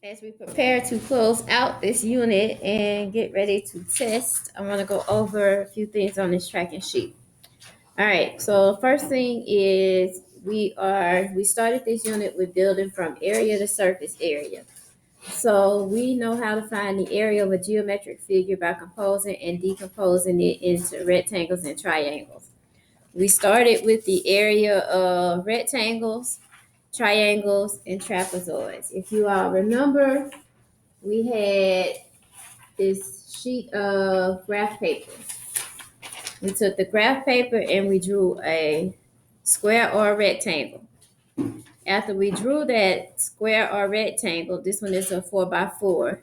As we prepare to close out this unit and get ready to test, I want to go over a few things on this tracking sheet. All right, so first thing is we started this unit with building from area to surface area. So we know how to find the area of a geometric figure by composing and decomposing it into rectangles and triangles. We started with the area of rectangles, triangles, and trapezoids. If you all remember, we had this sheet of graph paper. We took the graph paper and we drew a square or a rectangle. After we drew that square or rectangle, this one is a 4x4.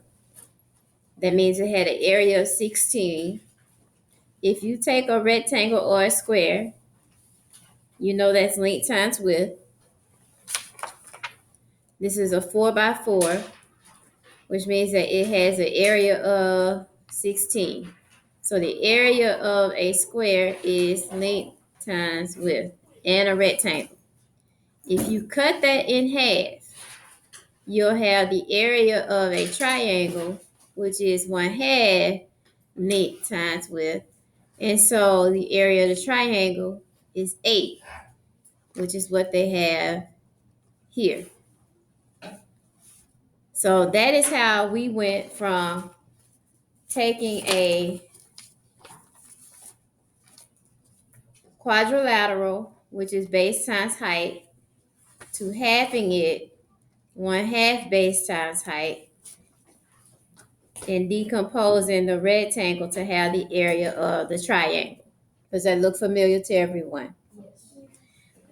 That means it had an area of 16. If you take a rectangle or a square, you know that's length times width. This is a 4x4, which means that it has an area of 16. So the area of a square is length times width, and a rectangle. If you cut that in half, you'll have the area of a triangle, which is 1/2 length times width. And so the area of the triangle is 8, which is what they have here. So that is how we went from taking a quadrilateral, which is base times height, to halving it, 1/2 base times height, and decomposing the rectangle to have the area of the triangle. Does that look familiar to everyone?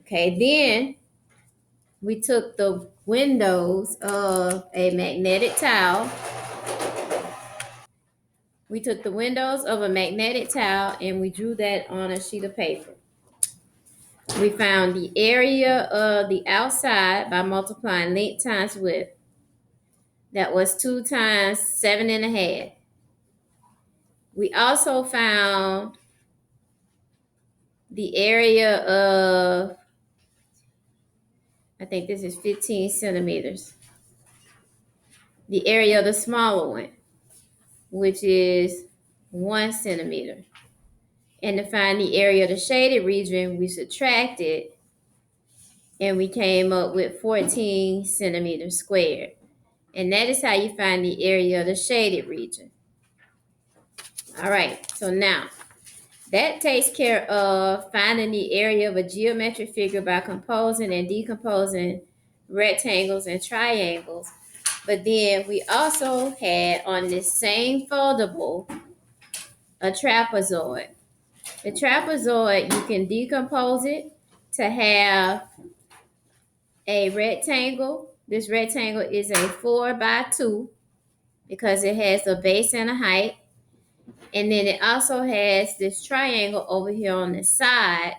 Okay, then we took the windows of a magnetic tile. We took the windows of a magnetic tile and we drew that on a sheet of paper. We found the area of the outside by multiplying length times width. That was 2 times 7.5. We also found the area of, I think this is 15 centimeters. The area of the smaller one, which is 1 centimeter. And to find the area of the shaded region, we subtracted and we came up with 14 centimeters squared. And that is how you find the area of the shaded region. All right, so now that takes care of finding the area of a geometric figure by composing and decomposing rectangles and triangles. But then we also had on this same foldable a trapezoid. The trapezoid, you can decompose it to have a rectangle. This rectangle is a 4x2 because it has a base and a height. And then it also has this triangle over here on the side,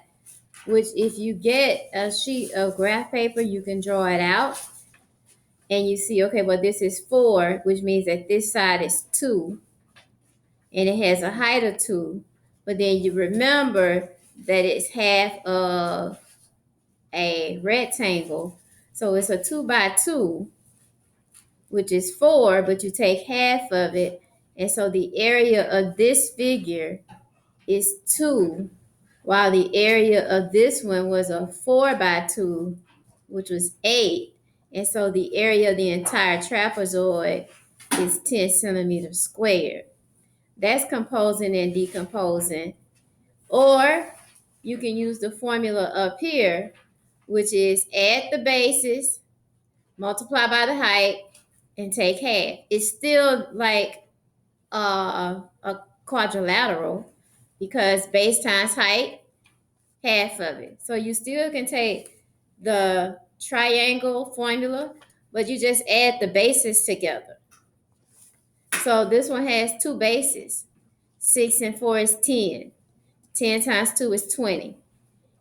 which if you get a sheet of graph paper, you can draw it out. And you see, okay, well, this is 4, which means that this side is 2. And it has a height of 2. But then you remember that it's half of a rectangle. So it's a 2x2, which is 4, but you take half of it. And so the area of this figure is 2, while the area of this one was a 4x2, which was 8. And so the area of the entire trapezoid is 10 centimeters squared. That's composing and decomposing. Or you can use the formula up here, which is add the bases, multiply by the height, and take half. It's still like a quadrilateral because base times height, half of it. So you still can take the triangle formula, but you just add the bases together. So this one has 2 bases. 6 and 4 is 10. 10 times 2 is 20.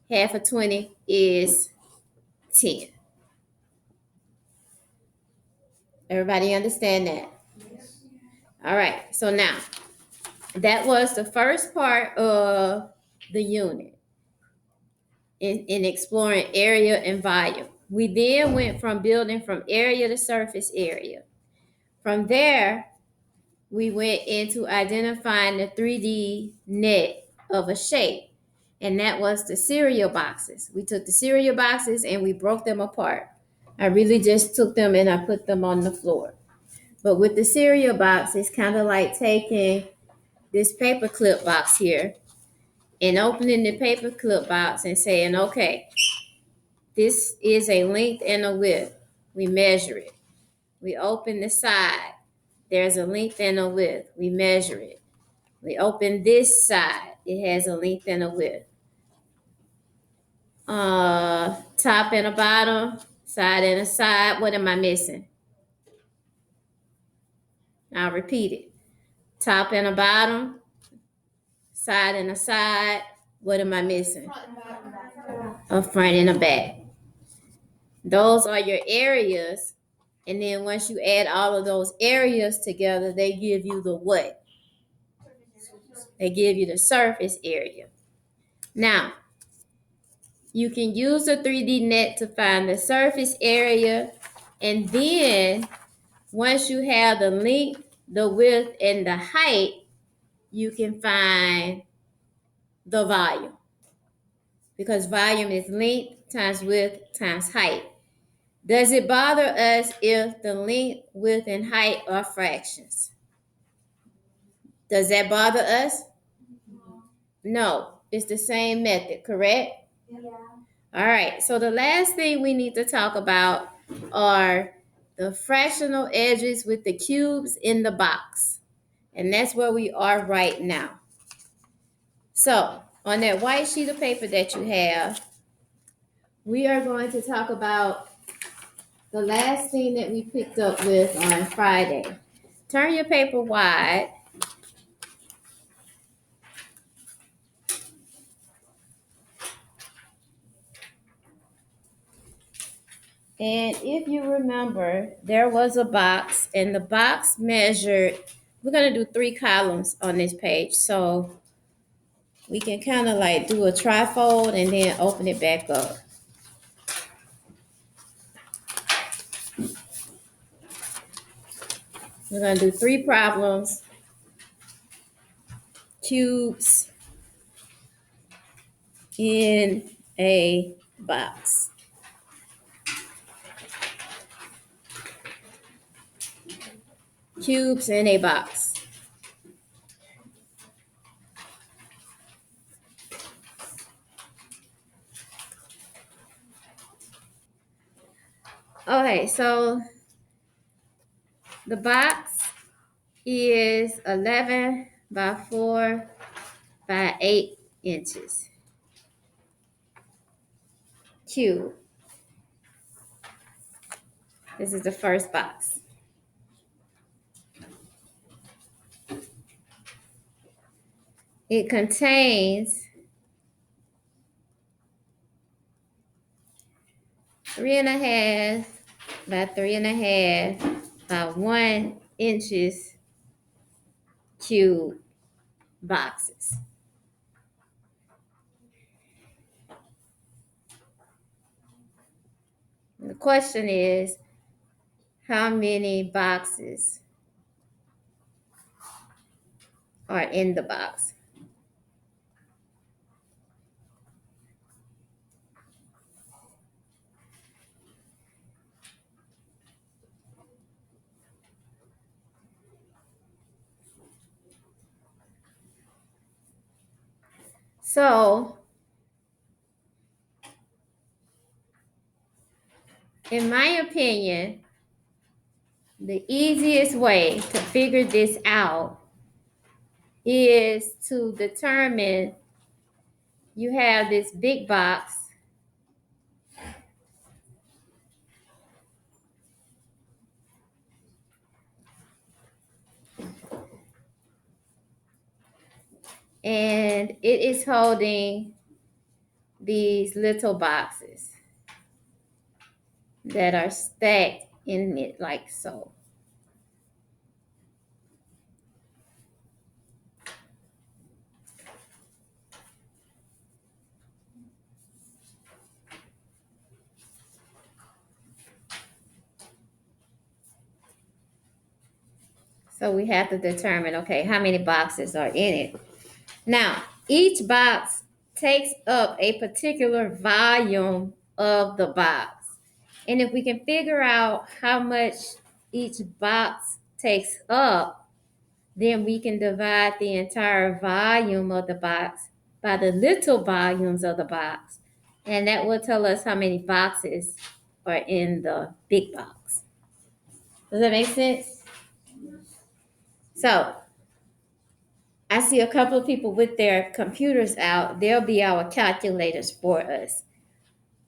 Half of 20 is 10. Everybody understand that? All right, so now that was the first part of the unit in exploring area and volume. We then went from building from area to surface area. From there, we went into identifying the 3D net of a shape, and that was the cereal boxes. We took the cereal boxes and we broke them apart. I really just took them and I put them on the floor. But with the cereal box, it's kind of like taking this paper clip box here and opening the paper clip box and saying, okay, this is a length and a width. We measure it. We open the side. There's a length and a width. We measure it. We open this side. It has a length and a width. Top and a bottom, side and a side. What am I missing? I'll repeat it. Top and a bottom, side and a side. What am I missing? A front and a back. Those are your areas. And then once you add all of those areas together, they give you the what? They give you the surface area. Now, you can use the 3D net to find the surface area. And then once you have the length, the width, and the height, you can find the volume. Because volume is length times width times height. Does it bother us if the length, width, and height are fractions? Does that bother us? No, it's the same method, correct? Yeah. All right, so the last thing we need to talk about are the fractional edges with the cubes in the box. And that's where we are right now. So on that white sheet of paper that you have, we are going to talk about the last thing that we picked up with on Friday. Turn your paper wide. And if you remember, there was a box, and the box measured, we're going to do 3 columns on this page. So we can kind of like do a trifold and then open it back up. We're going to do 3 problems, cubes in a box. Cubes in a box. Okay, so the box is 11 by 4 by 8 inches. Cube. This is the first box. It contains 3.5 by 3.5 by 1 inches cube boxes. And the question is, how many boxes are in the box? So, in my opinion, the easiest way to figure this out is to determine you have this big box and it is holding these little boxes that are stacked in it like so. So we have to determine, okay, how many boxes are in it. Now, each box takes up a particular volume of the box. And if we can figure out how much each box takes up, then we can divide the entire volume of the box by the little volumes of the box. And that will tell us how many boxes are in the big box. Does that make sense? So I see a couple of people with their computers out. They'll be our calculators for us.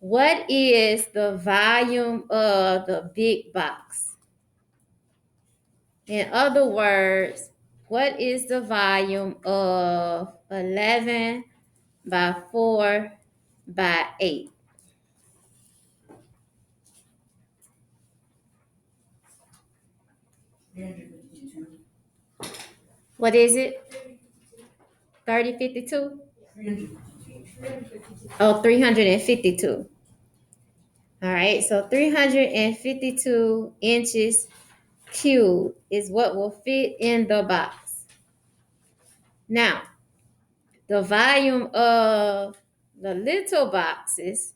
What is the volume of the big box? In other words, what is the volume of 11 by 4 by 8? What is it? 3052? Oh, 352. All right, so 352 inches cubed is what will fit in the box. Now, the volume of the little boxes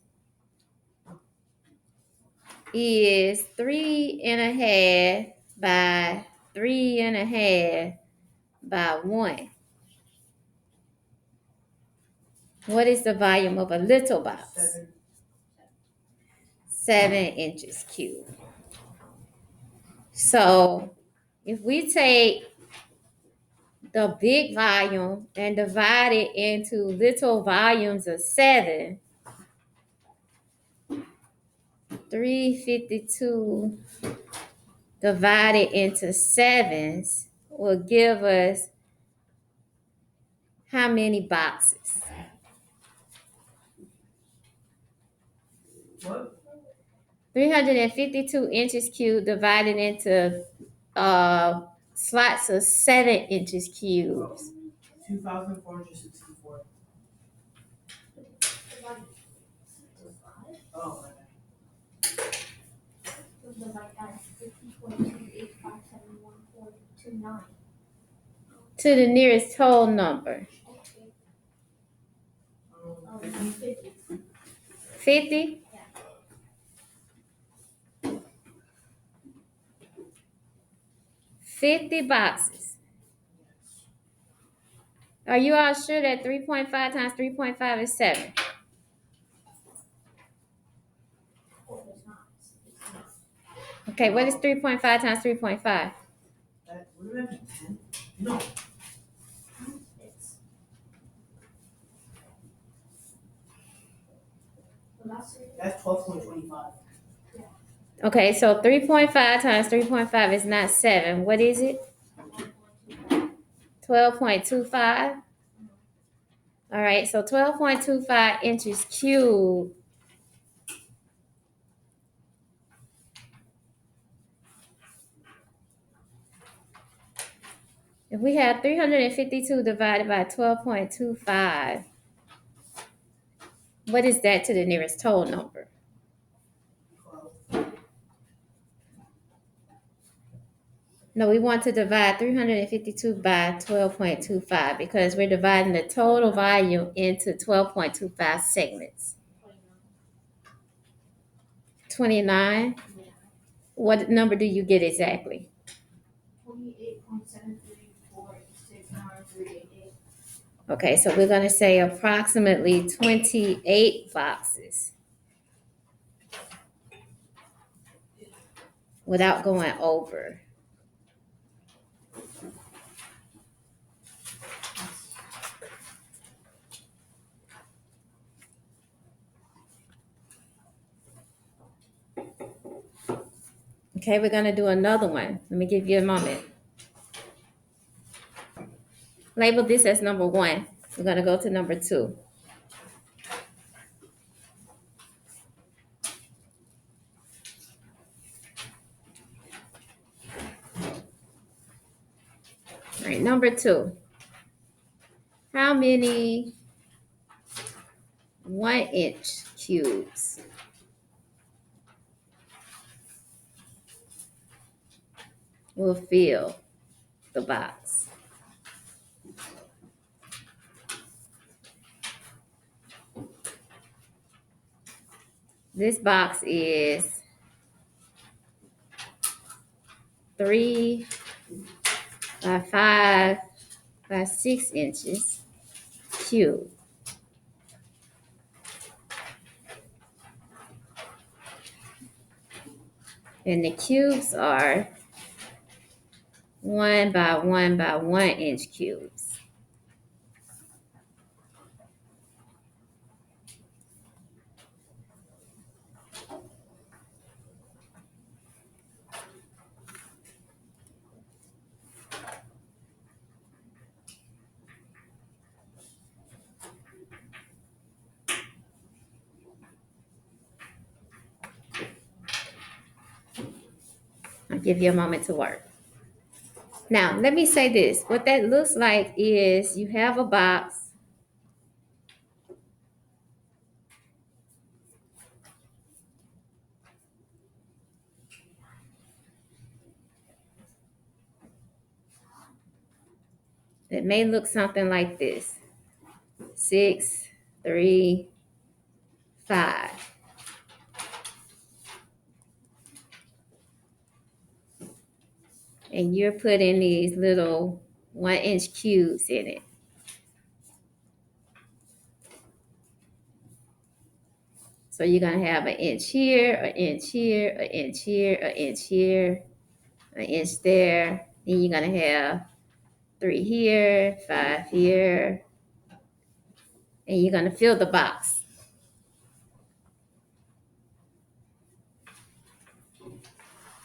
is 3.5 by 3.5 by 1. What is the volume of a little box? 7 inches cubed. So if we take the big volume and divide it into little volumes of 7, 352 divided into 7s will give us how many boxes? What? 352 inches cubed divided into slots of 7 inches cubes. 2,464. Oh, my God. To the nearest whole number. 50? Yeah. 50 boxes. Are you all sure that 3.5 times 3.5 is 7? Okay, what is 3.5 times 3.5? That would have been 10. No. That's 12.25. Okay, so 3.5 times 3.5 is not 7. What is it? 12.25? All right, so 12.25 inches cubed. If we have 352 divided by 12.25, what is that to the nearest whole number? 12. No, we want to divide 352 by 12.25 because we're dividing the total volume into 12.25 segments. 29? What number do you get exactly? 28.7346938. Okay, so we're going to say approximately 28 boxes without going over. Okay, we're going to do another one. Let me give you a moment. Label this as number 1. We're going to go to number 2. All right, number 2. How many 1-inch cubes will fill the box. This box is 3 by 5 by 6 inches cube. And the cubes are 1 by 1 by 1 inch cubes. I'll give you a moment to work. Now, let me say this. What that looks like is you have a box. It may look something like this. 6, 3, 5. And you're putting these little 1 inch cubes in it. So you're going to have an inch here, an inch here, an inch here, an inch here, an inch there. Then you're going to have 3 here, 5 here. And you're going to fill the box.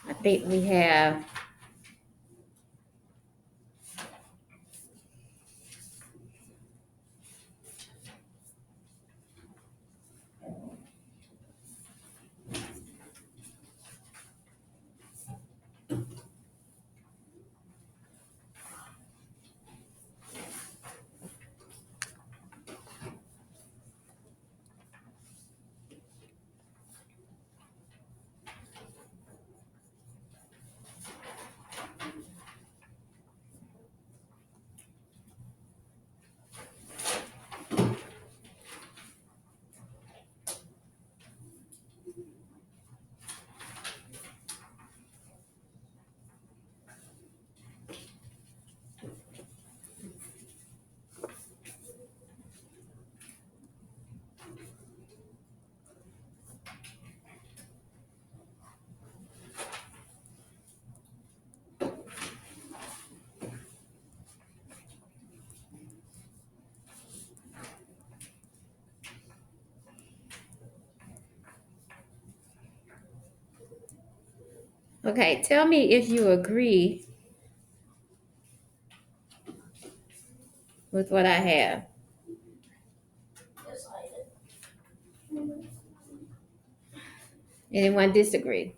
I think we have Okay, tell me if you agree with what I have. Yes, I did. Anyone disagree?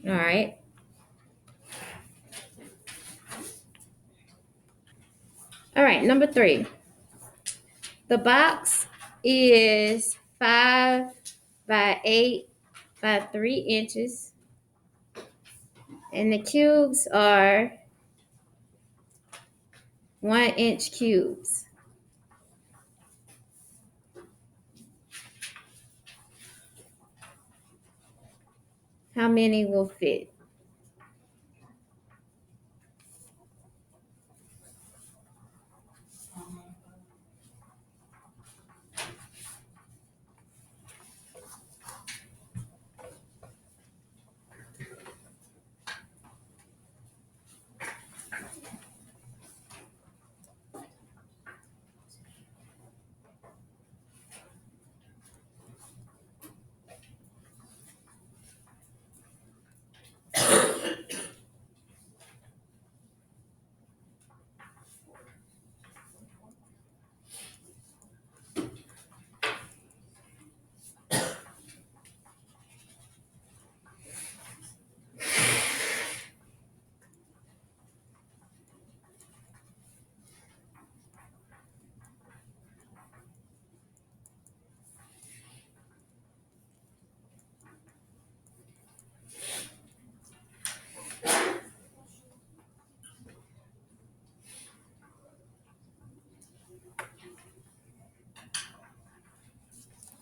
All right. All right, number 3. The box is 5 by 8 by 3 inches. And the cubes are 1 inch cubes. How many will fit?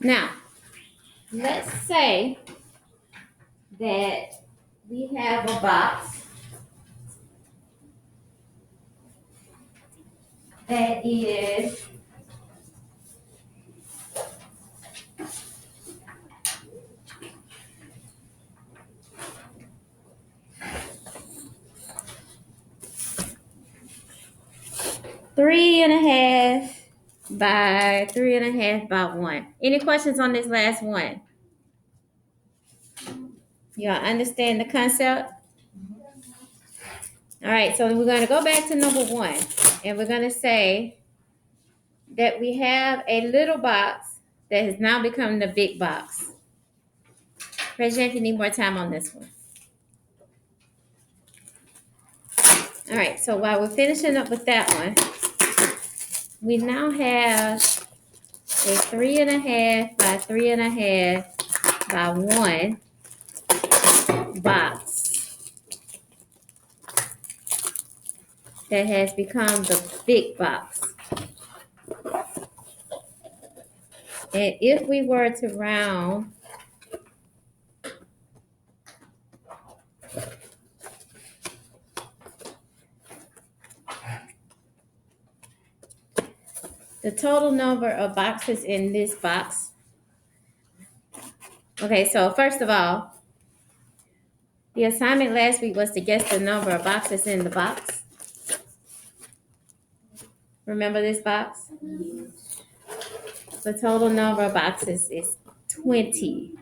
Now, let's say that we have a box that is 3.5 by 3.5 by 1. Any questions on this last one? Y'all understand the concept? All right, so we're going to go back to number 1, and we're going to say that we have a little box that has now become the big box. Raise your hand if you need more time on this one. All right, so while we're finishing up with that one, we now have a 3.5 by 3.5 by 1 box that has become the big box. And if we were to round the total number of boxes in this box. Okay, so first of all, the assignment last week was to guess the number of boxes in the box. Remember this box? The total number of boxes is 20.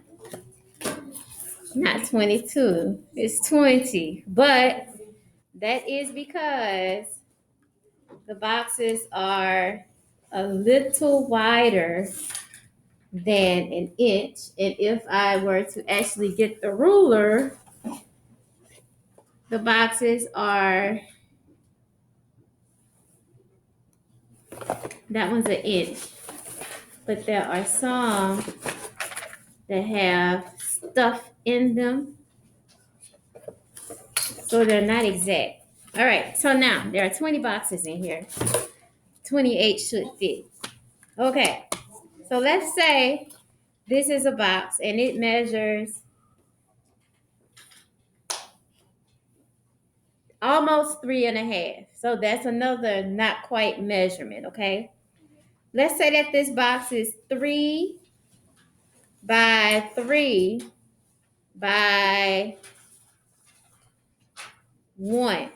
Not 22, it's 20. But that is because the boxes are a little wider than an inch. And if I were to actually get the ruler, the boxes are, that one's an inch. But there are some that have stuff in them, so they're not exact. All right, so now there are 20 boxes in here. 28 should fit. Okay, so let's say this is a box and it measures almost 3.5. So that's another not quite measurement, okay? Let's say that this box is 3 by 3 by 1.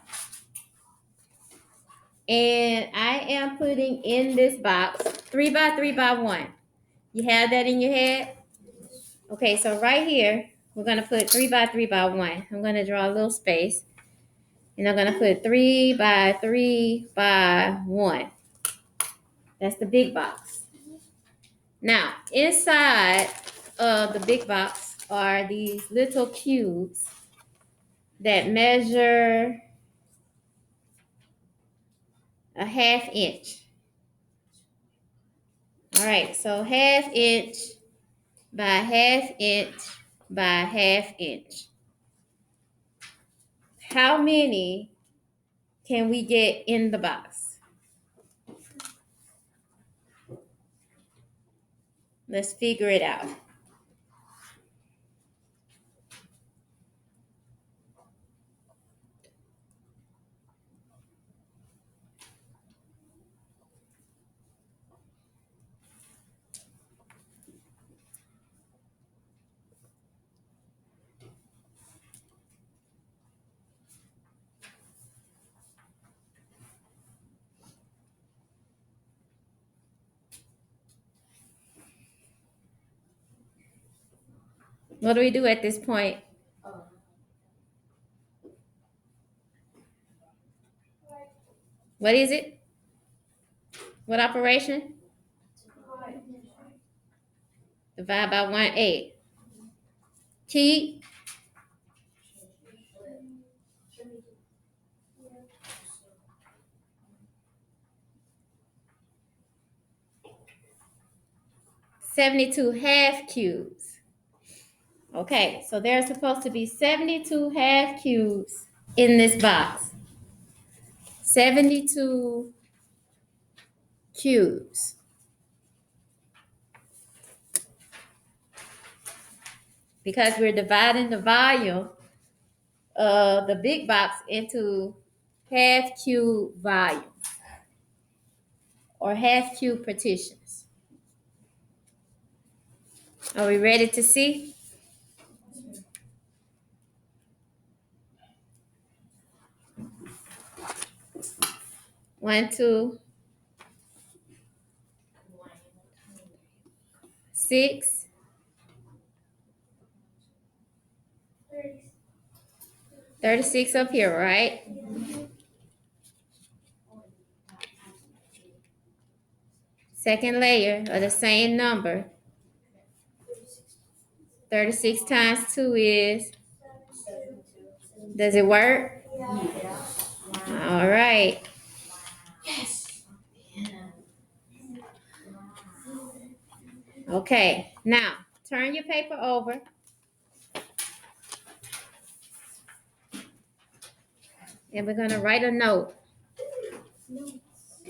And I am putting in this box 3 by 3 by 1. You have that in your head? Okay, so right here, we're going to put 3 by 3 by 1. I'm going to draw a little space. And I'm going to put 3 by 3 by 1. That's the big box. Now, inside of the big box are these little cubes that measure a 1/2 inch. All right, so 1/2 inch by 1/2 inch by 1/2 inch. How many can we get in the box? Let's figure it out. What do we do at this point? What is it? What operation? Divide by 1/8. Keep. $72 1/2 cubes. Okay, so there's supposed to be 72 1/2 cubes in this box. 72 cubes. because we're dividing the volume of the big box into half cube volume or half cube partitions. Are we ready to see? One, two, 6, 36 up here, right? Second layer of the same number. 36 times 2 is, does it work? All right. Okay, now turn your paper over. And we're going to write a note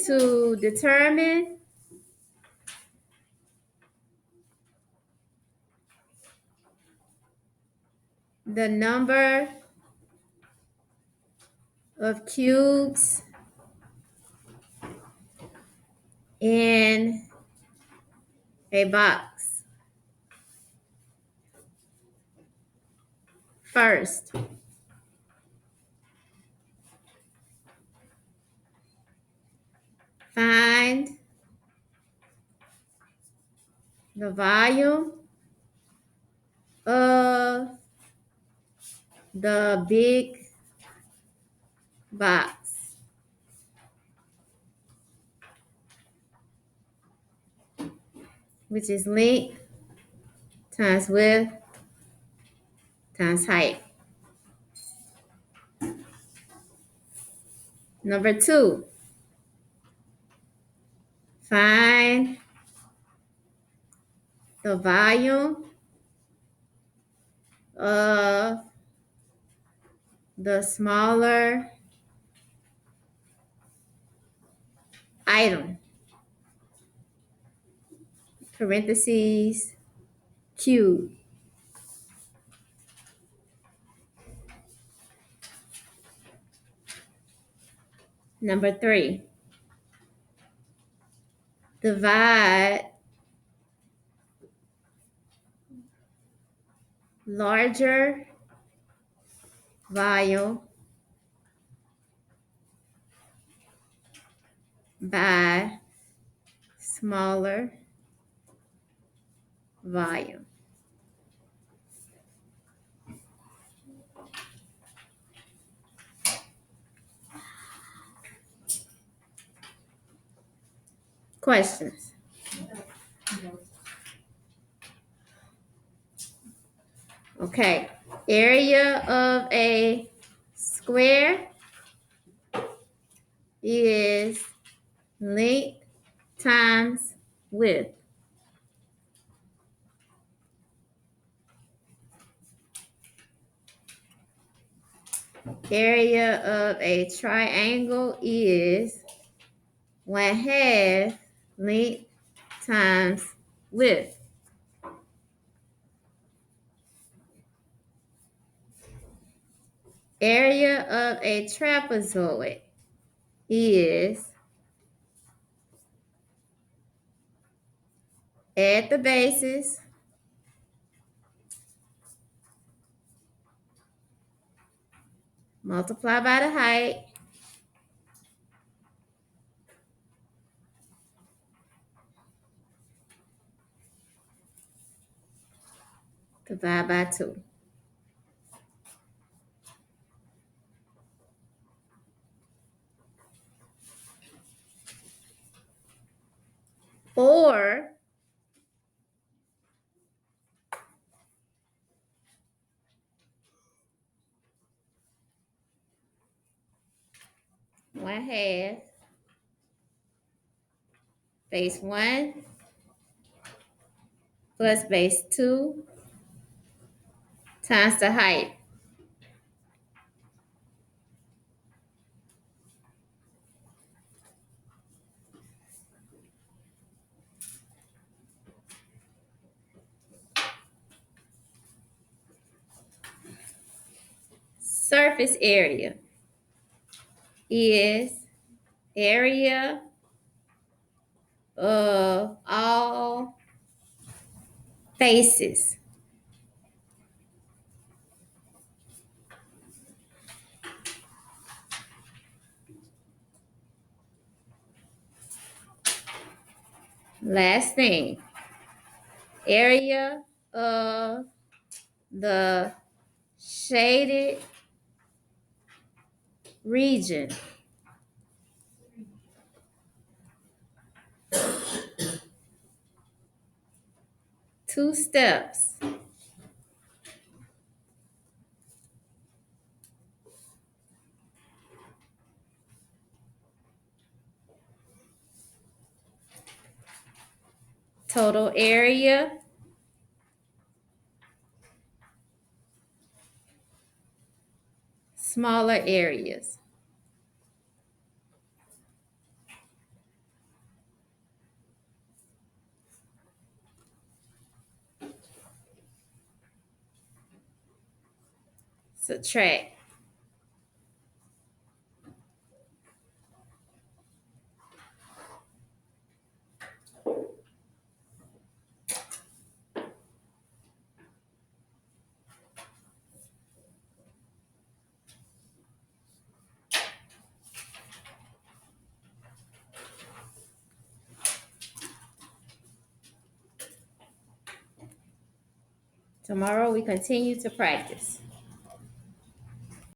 to determine the number of cubes in a box. First, find the volume of the big box. Which is length times width times height. Number 2, find the volume of the smaller item, parentheses, cube. Number 3, divide larger volume by smaller volume. Questions? Okay. Area of a square is length times width. Area of a triangle is 1/2 length times width. Area of a trapezoid is, add the bases, multiply by the height, divide by 2. Or one half base 1 plus base 2 times the height. surface area is area of all faces. Last thing, area of the shaded region. Two steps. Total area, smaller areas. Subtract. Tomorrow we continue to practice.